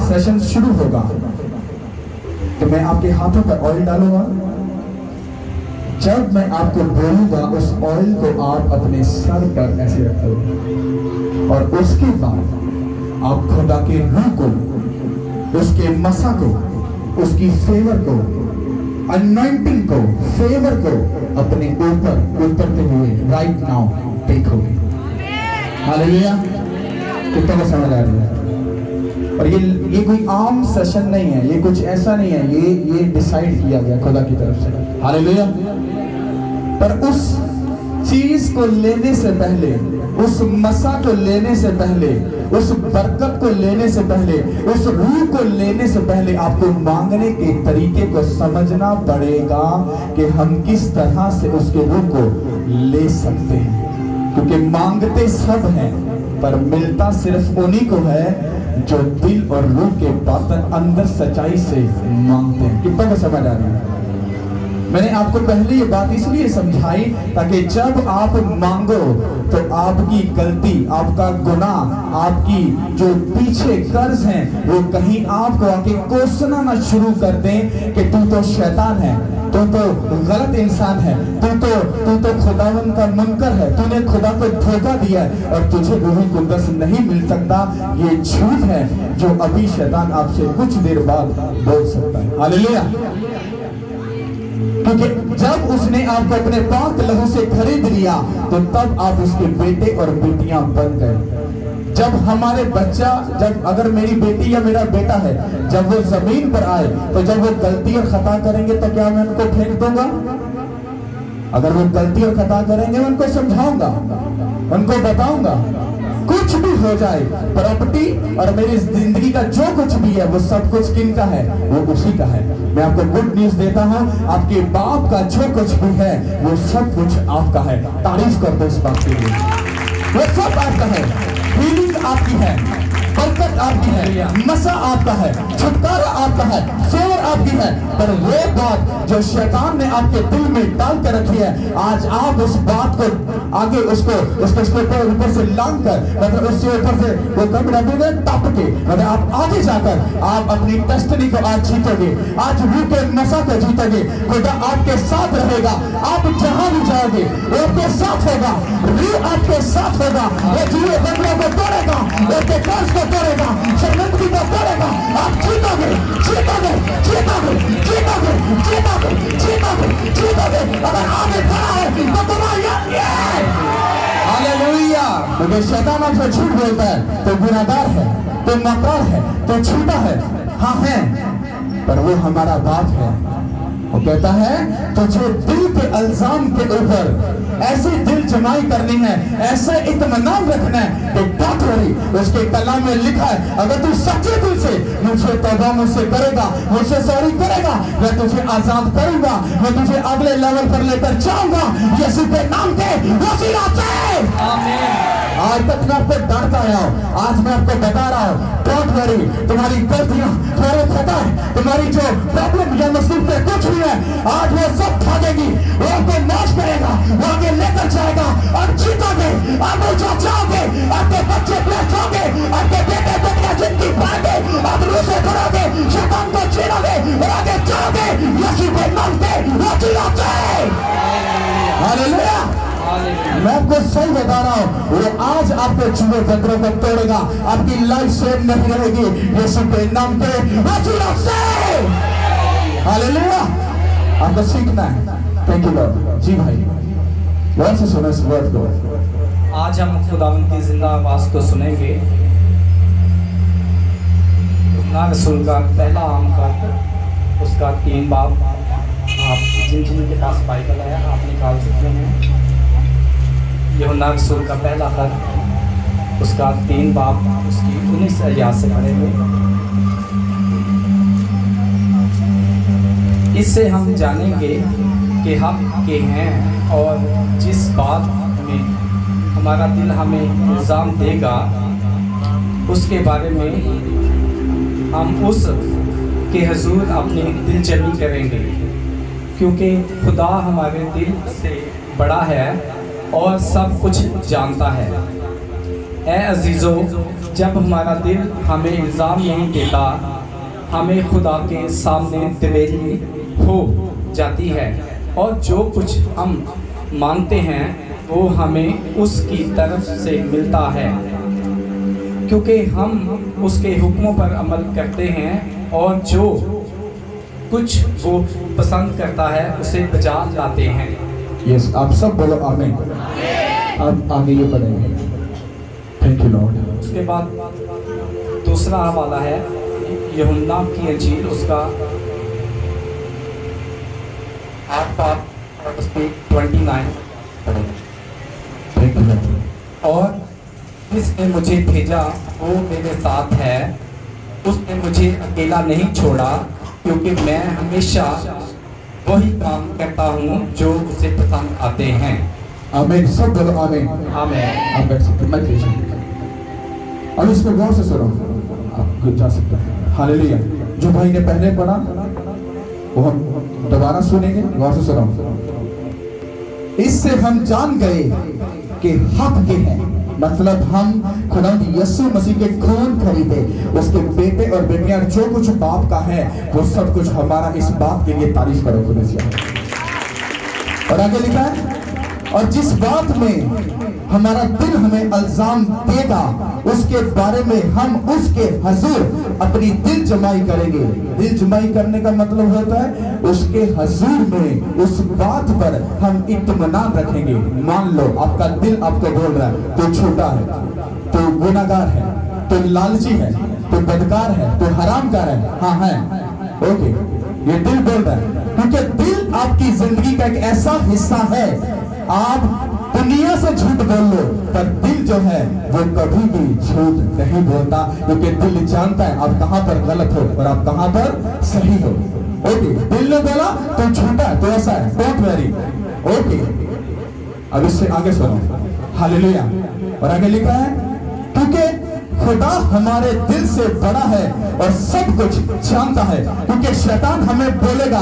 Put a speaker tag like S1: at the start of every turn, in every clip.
S1: Session शुरू होगा तो मैं आपके हाथों पर ऑयल डालूंगा। जब मैं आपको बोलूंगा उस ऑयल को आप अपने सर पर ऐसे रखोगे और उसके बाद आप खुदा के रूह को, उसके मसा को, उसकी फेवर को, अनॉइंटिंग को, फेवर को अपने ऊपर उतरते हुए राइट नाउ देखोगे। हालेलुया। कितना को समझ आ रही है? और ये कोई आम सेशन नहीं है, ये कुछ ऐसा नहीं है, ये डिसाइड किया गया खुदा की तरफ से। हालेलुया। पर उस चीज को लेने से पहले, उस मसा को लेने से पहले, उस बरकत को लेने से पहले, उस रूह को लेने से पहले आपको मांगने के तरीके को समझना पड़ेगा कि हम किस तरह से उसके रूह को ले सकते हैं। क्योंकि मांगते सब हैं पर मिलता सिर्फ उन्हीं को है जो दिल और रूह के बातन अंदर सच्चाई से मांगते हैं। कितना को समझ आ रही है? मैंने आपको पहले ये बात इसलिए समझाई ताकि जब आप मांगो तो आपकी गलती, आपका गुनाह, आपकी जो पीछे कर्ज हैं वो कहीं आपको आके कोसना ना शुरू कर दें कि तू तो शैतान है, तू तो गलत इंसान है, तू तो खुदावन का मुनकर है, तूने खुदा को धोखा दिया है और तुझे रूह कुद्दस नहीं मिल सकता। ये झूठ है जो अभी शैतान आपसे कुछ देर बाद बोल सकता है। हालेलुया। क्योंकि जब उसने आपको अपने पाक लहू से खरीद लिया तो तब आप उसके बेटे और बेटियां बन गए। जब हमारे बच्चा, जब अगर मेरी बेटी या मेरा बेटा है, जब वो जमीन पर आए तो जब वो गलती और खता करेंगे तो क्या मैं उनको फेंक दूंगा? अगर वो गलती और खता करेंगे मैं उनको समझाऊंगा, उनको बताऊंगा। कुछ भी हो जाए, प्रॉपर्टी और मेरी जिंदगी का जो कुछ भी है वो सब कुछ किनका है? वो उसी का है। मैं आपको गुड न्यूज देता हूँ, आपके बाप का जो कुछ भी है वो सब कुछ आपका है। तारीफ कर दो इस बात के लिए। वो सब आपका है। हीलिंग आपकी है, बरकत आपकी है, मसा आपका है, छुटकारा आपका है, फेवर आपकी है। पर वो बात जो शैतान ने आपके दिल में डाल कर रखी है, आज आप उस बात को आगे उसको ऊपर से लांग कर, मतलब उससे ऊपर से वो कब रखोगे टप के, मतलब आप आगे जाकर आप अपनी डेस्टिनी को आज जीतोगे। आज रूह के मसा को जीतोगे। खुदा आपके साथ रहेगा। आप जहां भी जाओगे वो आपके साथ होगा, रूह आपके साथ होगा। वो जुए बंगलों को तोड़ेगा, वो कर्ज को तोड़ेगा, शर्मिंदगी को तोड़ेगा। आप जीतोगे, जीतोगे, जीतोगे, जीतोगे, जीतोगे, जीतोगे, जीतोगे। अगर आगे खड़ा है तो तुम्हारी है। हालेलुया। क्योंकि शैतान आपसे झूठ बोलता है तो गुनाहगार है, तो मकार है, तो छूटा है। हाँ है, पर वो हमारा बाप है। वो कहता है तुझे दिल के अल्जाम के ऊपर ऐसी दिल जमाई करनी है, ऐसे इत्मीनान रखना है कि डॉक्टरी उसके कलाम में लिखा है अगर तू सच्चे दिल से मुझे तौबा मुझसे करेगा, मुझसे सॉरी करेगा, मैं तुझे आजाद करूंगा, मैं तुझे अगले लेवल पर लेकर जाऊंगा यीशु के नाम के वसीला से। आमीन। आज तक मैं आपको डरता आया हूं, आज मैं आपको बता रहा हूं डोंट वरी। तुम्हारी गलतियां, तुम्हारे खता, तुम्हारी जो प्रॉब्लम या मुसीबतें कुछ भी है, आज वो सब भागेगी, वो आपको नाश करेगा, वो आगे लेकर जाएगा और जीतोगे। आप ऊंचा जाओगे, आपके बच्चे ब्लेस होंगे, आपके बेटे बेटियां जिंदगी पाएंगे, आप रूह से करोगे, शैतान को छीनोगे और आगे जाओगे यीशु के नाम पे वसीला से। हालेलुया। मैं आपको सही बता रहा हूँ, वो आज आपके जुए बंदरों को तोड़ेगा, आपकी लाइफ सेव नहीं रहेगी यीशु के नाम पे वसीला से। हालेलुया। आपको सीखना है। Thank you Lord. जी भाई, बहुत से सुना इस वर्ड को।
S2: आज हम खुदावंद की जिंदा आवाज को सुनेंगे। ना रसूल का पहला आम खत, उसका 3 बाब। आप जिन के पास बाइबल है आप निकाल सकते हैं। यूहन्ना रसूल का पहला खत, उसका 3 बाब, उसकी 19 आयत से पढ़ेंगे। इससे हम जानेंगे कि हम के हैं और जिस बात में हमारा दिल हमें इल्ज़ाम देगा उसके बारे में हम उस के हुजूर अपनी दिलजमी करेंगे, क्योंकि खुदा हमारे दिल से बड़ा है और सब कुछ जानता है। ए अजीज़ों, जब हमारा दिल हमें इल्ज़ाम नहीं देता, हमें खुदा के सामने दिलेरी हो जाती है और जो कुछ हम मांगते हैं वो हमें उसकी तरफ से मिलता है, क्योंकि हम उसके हुक्मों पर अमल करते हैं और जो कुछ वो पसंद करता है उसे बजा लाते हैं।
S1: यस, आप सब बोलो आमीन। अब आगे ये पढ़ेंगे। Thank you Lord.
S2: उसके बाद दूसरा हवाला है यूहन्ना की इंजील, उसका 8 और उसकी 29।
S1: Thank you Lord.
S2: और जिसने मुझे भेजा वो मेरे साथ है, उसने मुझे अकेला नहीं छोड़ा, क्योंकि मैं हमेशा वही काम करता हूँ जो उसे पसंद आते हैं।
S1: आमीन, सब बोलो आमीन।
S2: आमीन।
S1: आप बैठ सकते हैं, मैं कीजिए। अब इसको गौर से सुनो, आप जा सकते हैं। हालेलुया। जो भाई ने पहले पढ़ा वो हम दोबारा सुनेंगे, गौर से सुनो। इससे हम जान गए कि हक के हैं, मतलब हम खुदा यीशु मसीह के खून खरीदे, उसके बेटे और बेटियां, जो कुछ बाप का है वो सब कुछ हमारा। इस बात के लिए तारीफ करो खुदा से। और आगे लिखा है, और जिस बात में हमारा दिल हमें इल्जाम देगा उसके बारे में हम उसके हजूर अपनी दिल जमाई करेंगे। दिल जमाई करने का मतलब होता है उसके हजूर में उस बात पर हम इत्मीनान रखेंगे। मान लो आपका दिल आपको बोल रहा है तो छोटा है, तो गुनाहगार है, तो लालची है, तो बदकार है, तो हरामकार है। हाँ है, ओके, ये दिल बोल रहा है, क्योंकि दिल आपकी जिंदगी का एक ऐसा हिस्सा है। आप दुनिया से झूठ बोल लो पर दिल जो है वो कभी भी झूठ नहीं बोलता, क्योंकि दिल जानता है आप कहां पर गलत हो और आप कहां पर सही हो। ओके, दिल ने बोला तो झूठा तो ऐसा है, डोंट वरी। ओके, अब इससे आगे सुनो। हालेलुया। और आगे लिखा है, क्योंकि खुदा हमारे दिल से बड़ा है और सब कुछ जानता है। क्योंकि शैतान हमें बोलेगा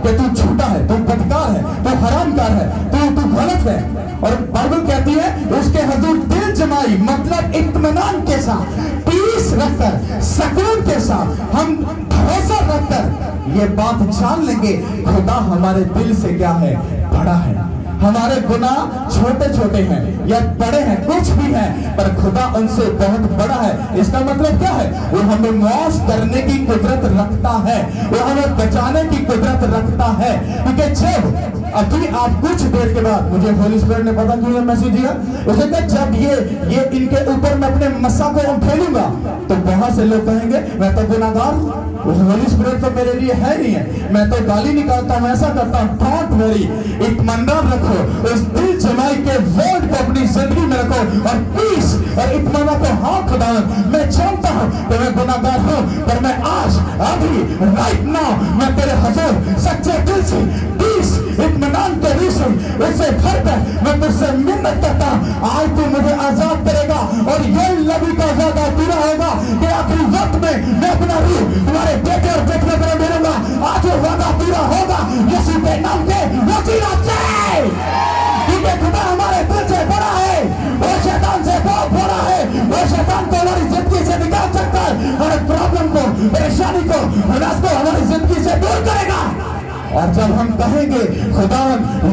S1: कि तू झूठा है, तू बदकार है, तू हरामकार है, तू गलत है। और बाइबल कहती है उसके हजूर दिल जमाई, मतलब इत्मीनान के साथ, पीस रखकर, सुकून के साथ, हम भरोसा रखकर ये बात जान लेंगे खुदा हमारे दिल से क्या है, बड़ा है। हमारे गुनाह छोटे छोटे हैं या बड़े हैं, कुछ भी है, पर खुदा उनसे बहुत बड़ा है। इसका मतलब क्या है, वो हमें माफ करने की कुदरत रखता है, वो हमें बचाने की कुदरत रखता है। क्योंकि जब अभी आप कुछ देर के बाद, मुझे होली स्पिरिट ने पता क्यों मैसेज दिया, उसे कहा जब ये इनके ऊपर मैं अपने मस्सा को फैलूंगा तो बहुत से लोग कहेंगे मैं तो गुनाहगार हूं, होली स्पिरिट तो मेरे लिए है नहीं है, मैं तो गाली निकालता हूं, ऐसा करता हूं। डोंट वरी, इत्मीनान रखो, उस दिल जमाई के वर्ड को अपनी जिंदगी में रखो और पीस और इत्मीनान को। हाँ खुदा, मैं जानता हूं कि मैं गुनाहगार हूं, पर मैं आज अभी राइट नाउ मैं तेरे हुजूर सच्चे दिल से पीस इत्मीनान के रूह से उससे भरकर मैं तुझसे मिन्नत करता हूं, आज तू मुझे आजाद करेगा और ये नबी का वादा पूरा होगा कि आखिरी वक्त में मैं अपना रूह तुम्हारे बेटे और बेटियों पर मिलूंगा। आज वो वादा पूरा होगा यीशु के नाम पे। क्योंकि खुदा हमारे दिल से बड़ा है, वो शैतान से बहुत बड़ा है, वो शैतान को हमारी जिंदगी से निकाल सकता है, हर प्रॉब्लम को, परेशानी को, हरास को हमारी जिंदगी से दूर करेगा। और जब हम कहेंगे खुदा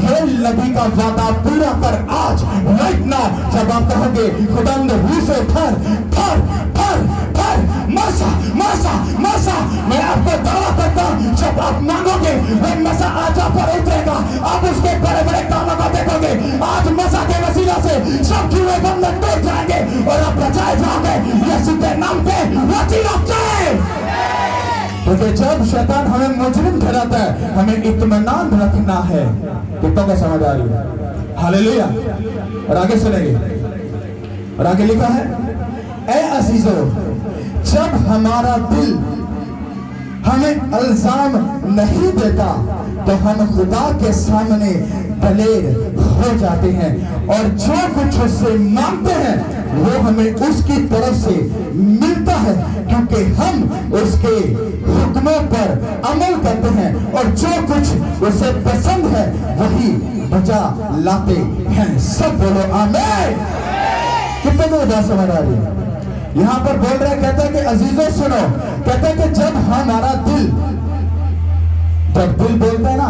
S1: ये नबी का वादा पूरा कर आज राइट नाउ, जब आप कहोगे खुदा ने रूह से भर भर भर भर मसा मसा मसा, मैं आपको दावा करता हूं जब आप मांगोगे वो मसा आज आप पर उतरेगा, आप उसके बड़े बड़े कामों को देखोगे। आज मसा के वसीला से सब जुए बंधन टूट जाएंगे और आप बचाए जाओगे यीशु के नाम पे। क्योंकि जब शैतान हमें मुजरिम ठहराता है हमें इत्मीनान रखना है। कितनों का समझ आ रही है? हालेलुया। और आगे सुनेंगे, और आगे लिखा है, ए अजीजों, जब हमारा दिल हमें इल्जाम नहीं देता तो हम खुदा के सामने दलेर हो जाते हैं और जो कुछ उससे मांगते हैं वो हमें उसकी तरफ से मिलता है, क्योंकि हम उसके हुक्मों पर अमल करते हैं और जो कुछ उसे पसंद है वही बचा लाते हैं। सब बोलो आमीन। कितने को बात समझ आ रही है? यहां पर बोल रहा है, कहता है कि अजीजों सुनो, कहता है कि जब हमारा दिल, जब दिल बोलता है ना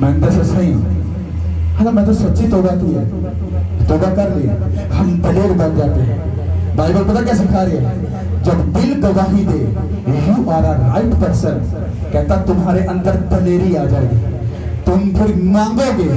S1: मैं अंदर से सही हूं, हाँ मैं तो सच्ची तौबा की है, तौबा कर ली, हम दलेर बन जाते हैं। बाइबल पता क्या सिखा रही है, जब दिल गवाही दे you are a right person, कहता तुम्हारे अंदर दलेरी आ जाएगी, तुम फिर मांगोगे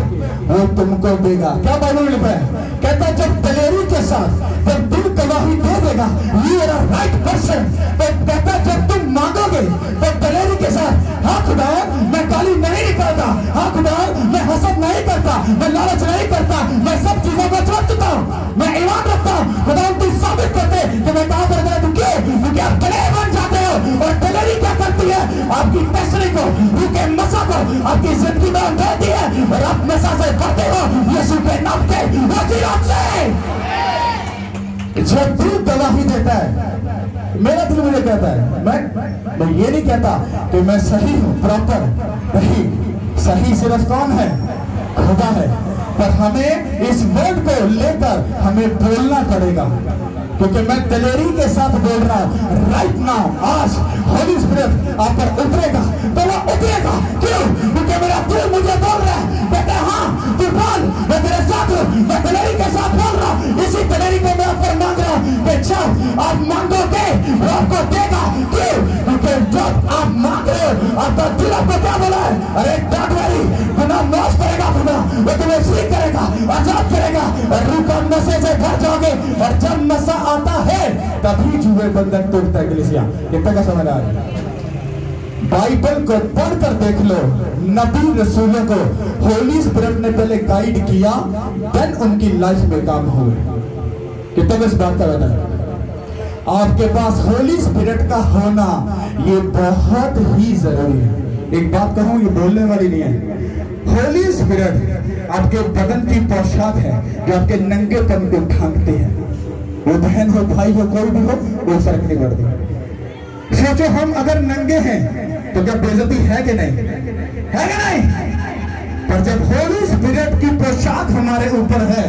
S1: वो तुमको देगा। क्या बाइबल में लिखा है, कहता जब दलेरी के साथ, जब दिल गवाही दे देगा you are a right person, तो कहता जब तुम मांगोगे तो दलेरी के साथ, हाँ खुदा मैं गाली नहीं निकालता, हाँ खुदा मैं हसद नहीं करता, मैं लालच नहीं करता, मैं सब चीजों को छोड़ चुका हूँ, मैं ईमान रखता हूँ, खुदा तुम साबित करते कि मैं कहां पर गया, तुम क्योंकि आप दलेर बन जाते हो। और दलेरी क्या करती है, आपकी टेस्टरी को, उनके नशा को आपकी जिंदगी में देती है, और आप नशा से करते हो यीशु के नाम के वसीले से। जब दिल गवाही देता है, मेरा दिल मुझे कहता है, मैं ये नहीं कहता कि मैं सही हूं, प्रॉपर नहीं, सही सिर्फ कौन है, खुदा है, पर हमें इस वर्ड को लेकर हमें बोलना पड़ेगा, क्योंकि मैं दलेरी के साथ बोल रहा हूं। राइट नाउ आज होली स्पिरिट आप पर उतरेगा, तो वो उतरेगा क्यों, क्योंकि मेरा दिल मुझे बोल रहा है, कहते हाँ तू बोल, मैं तेरे साथ हूं, मैं दलेरी के साथ बोल रहा हूं, इसी दलेरी को मैं आप पर मांग रहा हूं कि जब आप मांगोगे वो आपको देगा। क्यों, क्योंकि जब आप मांग रहे हो आपका दिल आपको क्या बोला है, अरे डोंट वरी, गुनाह माफ करेगा, खुदा वो तुम्हें फ्री करेगा, आजाद करेगा, और रूह का नशे से भर जाओगे। और जब नशा आता है तभी जुए बंधन टूटता है। कलीसिया कितना का समझ आ रहा है, बाइबल को पढ़कर देख लो, नबी रसूलों को होली स्पिरिट ने पहले गाइड किया, देन उनकी लाइफ में काम हुए। कितना इस बात का बता है, आपके पास होली स्पिरिट का होना ये बहुत ही जरूरी है। एक बात कहूं, ये बोलने वाली नहीं है, होली स्पिरिट आपके बदन की पोशाक है जो आपके नंगेपन को ढांकते हैं। वो बहन हो, भाई हो, कोई भी हो, वो फर्क नहीं पड़ती। सोचो हम अगर नंगे हैं तो क्या बेइज्जती है कि नहीं, है कि नहीं, पर जब होली स्पिरिट की पोशाक हमारे ऊपर है,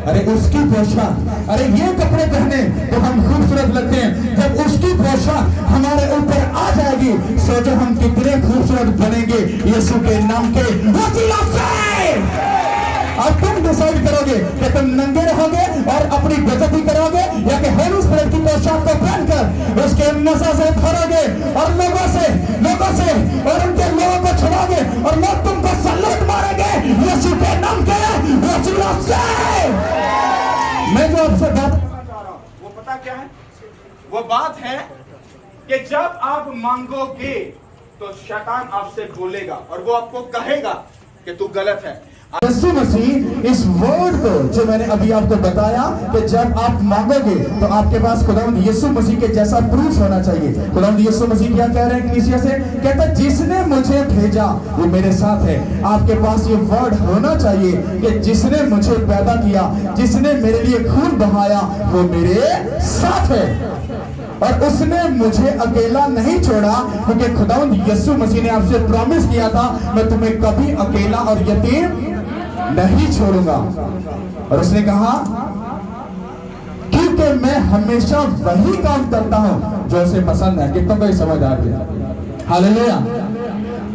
S1: अरे उसकी पोशाक, अरे ये कपड़े पहने तो हम खूबसूरत लगते हैं, जब उसकी पोशाक हमारे ऊपर आ जाएगी, सोचो हम कितने खूबसूरत बनेंगे यीशु के नाम के वसीला से। अब तुम डिसाइड करोगे कि तुम नंगे रहोगे और अपनी बेइज्जती करोगे, या कि होली स्पिरिट की पोशाक को पहनकर उसके नशा से भरोगे और लोगों से और उनके लोगों को छुड़ाओगे, और लोग तुमको सल्यूट मारेंगे यीशु के नाम के वसीला से। मैं जो आपसे बात
S3: वो पता क्या है, वो बात है कि जब आप मांगोगे तो शैतान आपसे बोलेगा और वो आपको कहेगा कि तू गलत है।
S1: यीशु मसीह इस वर्ड को जो मैंने अभी आपको बताया कि जब आप मांगोगे तो आपके पास खुदावंद यीशु मसीह के जैसा प्रूफ होना चाहिए। खुदावंद यीशु मसीह क्या कह रहे हैं कलीसिया से, कहता है जिसने मुझे भेजा वो मेरे साथ है। आपके पास ये वर्ड होना चाहिए कि जिसने मुझे पैदा किया, जिसने मेरे लिए खून बहाया, वो मेरे साथ है, और उसने मुझे अकेला नहीं छोड़ा, क्योंकि खुदावंद यीशु मसीह ने आपसे प्रॉमिस किया था, मैं तुम्हें कभी अकेला और यतीम नहीं छोड़ूंगा। और उसने कहा क्योंकि मैं हमेशा वही काम करता हूं जो उसे पसंद है। कितना कोई समझ आ रही है, हालेलुया।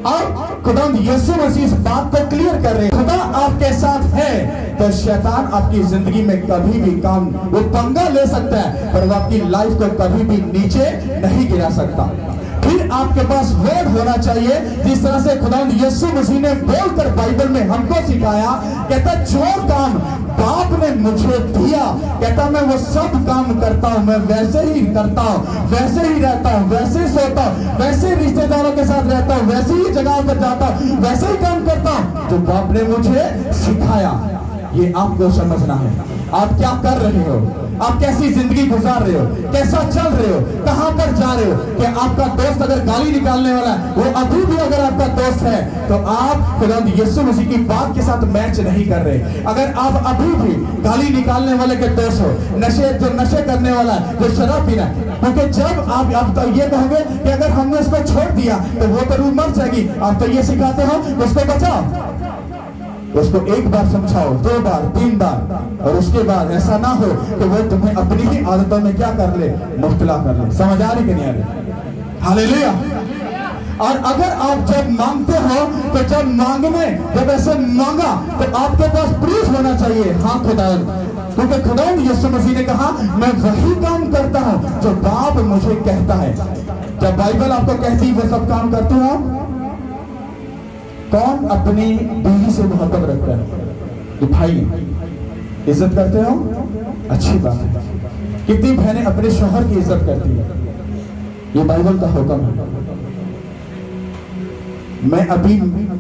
S1: अब खुदावंद यीशु मसीह इस बात को क्लियर कर रहे हैं, खुदा आपके साथ है तो शैतान आपकी जिंदगी में कभी भी काम, वो पंगा ले सकता है पर वो आपकी लाइफ को कभी भी नीचे नहीं गिरा सकता। फिर आपके पास वर्ड होना चाहिए, जिस तरह से खुदावंद यीशु मसीह ने बोलकर बाइबल में हमको सिखाया, कहता जो काम बाप ने मुझे दिया, कहता मैं वो सब काम करता हूं, मैं वैसे ही करता हूं, वैसे ही रहता हूं, वैसे ही सोता हूं, वैसे ही रिश्तेदारों के साथ रहता हूं, वैसे ही जगह पर जाता हूं, वैसे ही काम करता हूं जो बाप ने मुझे सिखाया। ये आपको समझना है, आप क्या कर रहे हो, आप कैसी जिंदगी गुजार रहे हो, कैसा चल रहे हो, कहां पर जा रहे हो। कि आपका दोस्त अगर गाली निकालने वाला है, वो अभी भी अगर आपका दोस्त है तो आप खुदावंद यीशु मसीह की बात के साथ मैच नहीं कर रहे। अगर आप अभी भी गाली निकालने वाले के दोस्त हो, जो नशे करने वाला है, जो शराब पीना है, क्योंकि जब आप तो ये कहोगे कि अगर हमने इसको छोड़ दिया तो वो तो रूह मर जाएगी, आप तो ये सिखाते हो उसको बचाओ। उसको एक बार समझाओ, 2 बार, 3 बार, और उसके बाद ऐसा ना हो कि वो तुम्हें अपनी ही आदतों में क्या कर ले, मुब्तला कर ले। समझ आ रही कि नहीं आ रही? हालेलुया। और अगर आप जब मांगते हो तो जब मांगने, जब ऐसे मांगा तो आपके पास प्रूफ होना चाहिए। हाँ खुदा, क्योंकि खुदा यीशु मसीह ने कहा मैं वही काम करता हूं जो बाप मुझे कहता है। जब बाइबल आपको कहती वो सब काम करते हो। कौन अपनी बीवी से मोहब्बत रखता है? जो भाई इज्जत करते हो, अच्छी बात है। कितनी बहनें अपने शौहर की इज्जत करती है? ये बाइबल का हुक्म है। मैं अभी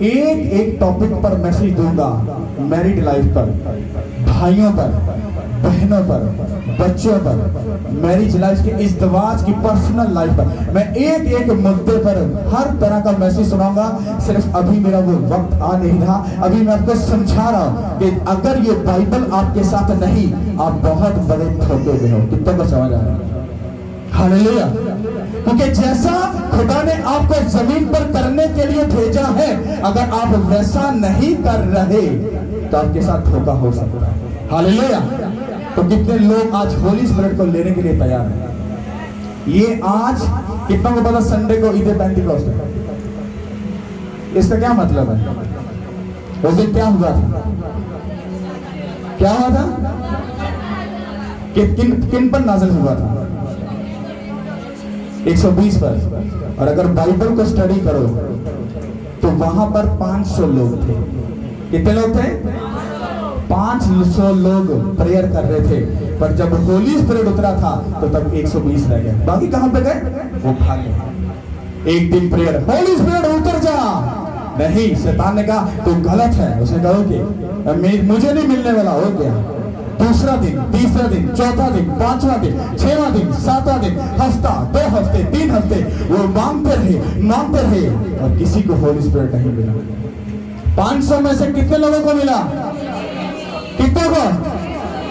S1: एक टॉपिक पर मैसेज दूंगा, मैरिड लाइफ पर, भाइयों पर, बहनों पर, बच्चों पर, मैरिज लाइफ के, इज़्दिवाज की पर्सनल लाइफ पर मैं एक मुद्दे पर हर तरह का मैसेज सुनाऊंगा। सिर्फ अभी मेरा वो वक्त आ नहीं रहा। अभी मैं आपको समझा रहा हूं कि अगर ये बाइबल आपके साथ नहीं, आप बहुत बड़े धोखे में हो। कितना को समझ आ रहा है? हालेलुया। क्योंकि जैसा खुदा ने आपको जमीन पर करने के लिए भेजा है, अगर आप वैसा नहीं कर रहे तो आपके साथ धोखा हो सकता है। हालेलुया। तो कितने लोग आज होली स्पिरिट को लेने के लिए तैयार हैं? ये आज कितना को पता संडे को ईद पेंटिकॉस्ट है? इसका क्या मतलब है? उस दिन क्या हुआ था? क्या हुआ था? किन पर नाज़िल हुआ था? 120 पर। और अगर बाइबल को स्टडी करो तो वहां पर 500 लोग थे। कितने लोग थे? 500 लोग प्रेयर कर रहे थे। पर जब होली स्पिरिट उतरा था तो तब 120 रह गए। बाकी कहां पे गए? वो भाग गए। एक दिन प्रेयर, होली स्पिरिट उतर जा, नहीं, शैतान ने कहा तू गलत है। उसने कहा कि मुझे नहीं मिलने वाला। हो गया। दूसरा दिन, तीसरा दिन, चौथा दिन, 5वां दिन, 6वां दिन, 7वां दिन, हफ्ता, 2 हफ्ते, 3 हफ्ते वो मांगते रहे और किसी को होली स्पिरिट नहीं मिला। 500 में से कितने लोगों को मिला? कितनों को?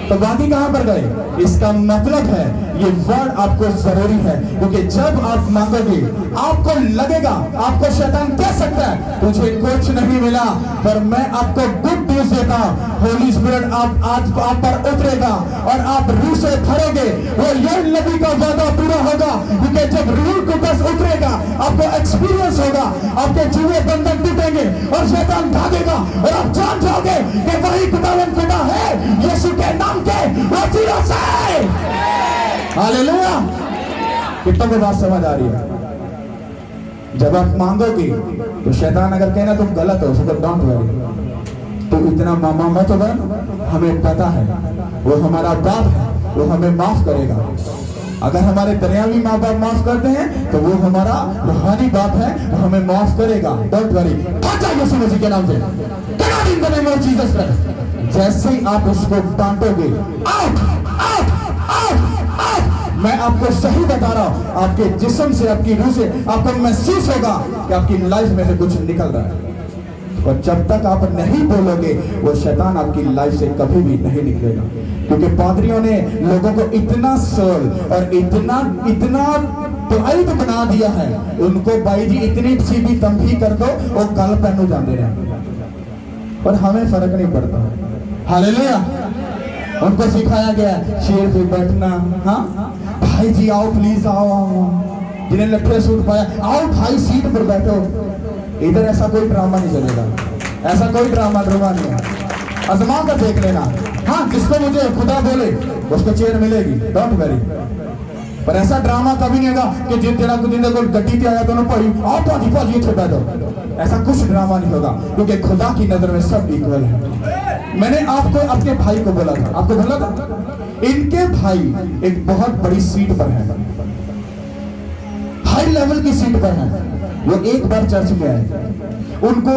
S1: तो बाकी कहां पर गए? इसका मतलब है ये वर्ड आपको जरूरी है, क्योंकि जब आप मांगोगे आपको लगेगा, आपको शैतान कह सकता है तुझे कुछ नहीं मिला, पर मैं आपको गुड न्यूज देता हूं, होली स्पिरिट आज आप पर उतरेगा और आप रूह से भरोगे। वो यह नबी का वादा पूरा होगा, क्योंकि जब रूह को बस उतरेगा आपको एक्सपीरियंस होगा, आपके जुए बंधन टूटेंगे और शैतान भागेगा और आप जान जाओगे कि वही खुदावंद खुदा है यीशु के नाम के वसीले से। हालेलुया। कितनों को बात समझ आ रही है? जब आप मांगोगे तो शैतान अगर कहना तुम गलत हो, उसको डोंट वरी, तो इतना मामा मत बन। हमें पता है वो हमारा बाप है, वो हमें माफ करेगा। अगर हमारे दुनियावी माँ बाप माफ करते हैं तो वो हमारा रूहानी बाप है, वो हमें माफ करेगा। Don't worry. भागा यीशु मसीह के नाम से। Command in the name of Jesus Christ. जैसे ही आप उसको डांटोगे, आउट आउट आउट आउट, मैं आपको सही बता रहा हूं, आपके जिस्म से, आपकी रूह से आपको महसूस होगा कि आपकी लाइफ में से कुछ निकल रहा है। और जब तक आप नहीं बोलोगे वो शैतान आपकी लाइफ से कभी भी नहीं निकलेगा। क्योंकि पादरियों ने लोगों को इतना सोल और इतना ब्लाइंड बना दिया है, उनको भाई जी इतनी सी भी तंबी कर दो वो गल पहनू जाते रहे, पर हमें फर्क नहीं पड़ता। हालेलुया। उनको सिखाया गया शेर पे बैठना। हाँ भाई जी आओ, प्लीज आओ, जिन्हें लट्ठे सूट पाया आओ भाई सीट पर बैठो। इधर ऐसा कोई ड्रामा नहीं चलेगा, ऐसा कोई ड्रामा नहीं है। आजमा कर देख लेना। हाँ, जिसको मुझे खुदा बोले उसको चेयर मिलेगी, डोंट वरी। पर ऐसा ड्रामा कभी नहीं होगा कि जिन तेरा को गड्डी पे आया दोनों पड़ी आओ पाजी पाजी इतने बैठो। ऐसा कुछ ड्रामा नहीं होगा, क्योंकि खुदा की नजर में सब इक्वल है। मैंने आपको अपने भाई को बोला था, आपको बोला था इनके भाई एक बहुत बड़ी सीट पर है, हाई लेवल की सीट पर है। वो एक बार चर्च में आए, उनको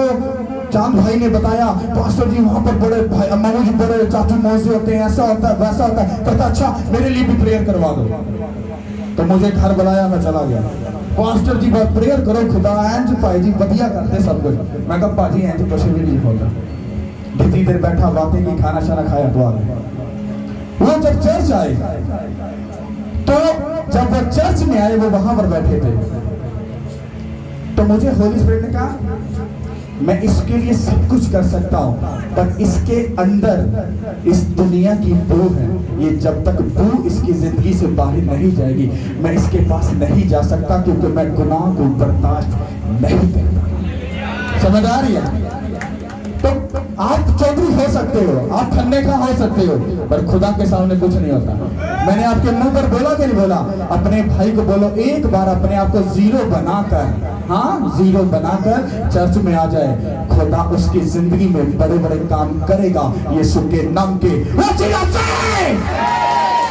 S1: चांद भाई ने बताया पास्टर जी वहां पर बड़े भाई अम्मा जी बड़े चाचू मौसी होते हैं, ऐसा होता है वैसा होता है। कहता अच्छा मेरे लिए भी प्रेयर करवा दो। तो मुझे घर बुलाया, मैं चला गया। पास्टर जी बात प्रेयर करो खुदा एंज भाई जी बढ़िया करते सब कुछ। मैं कहा पाजी एंज कुछ भी नहीं होगा। कितनी देर बैठा, बातें की, खाना शाना खाया तो आ गए। वो जब चर्च आए तो जब वो चर्च में आए वो वहां पर बैठे थे, तो मुझे होली स्पिरिट ने कहा मैं इसके लिए सब कुछ कर सकता हूँ, पर इसके अंदर इस दुनिया की बू है, ये जब तक बू इसकी जिंदगी से बाहर नहीं जाएगी मैं इसके पास नहीं जा सकता, क्योंकि मैं गुनाह को बर्दाश्त नहीं करता। समझ आ रही है? तो आप चौधरी हो सकते हो, आप खन्ने का हो सकते हो, पर खुदा के सामने कुछ नहीं होता। मैंने आपके मुंह पर बोला कि नहीं बोला? अपने भाई को बोलो एक बार अपने आप को जीरो बनाकर, हाँ जीरो बनाकर चर्च में आ जाए, खुदा उसकी जिंदगी में बड़े बड़े काम करेगा यीशु के नाम के।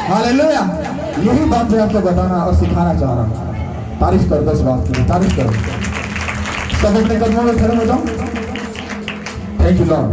S1: हालेलुया। यही बात मैं आपको बताना और सिखाना चाह रहा हूँ। तारीफ करो इस बात की, तारीफ करो। सब अपने कदमों में खड़े हो जाओ। Thank you, Lord.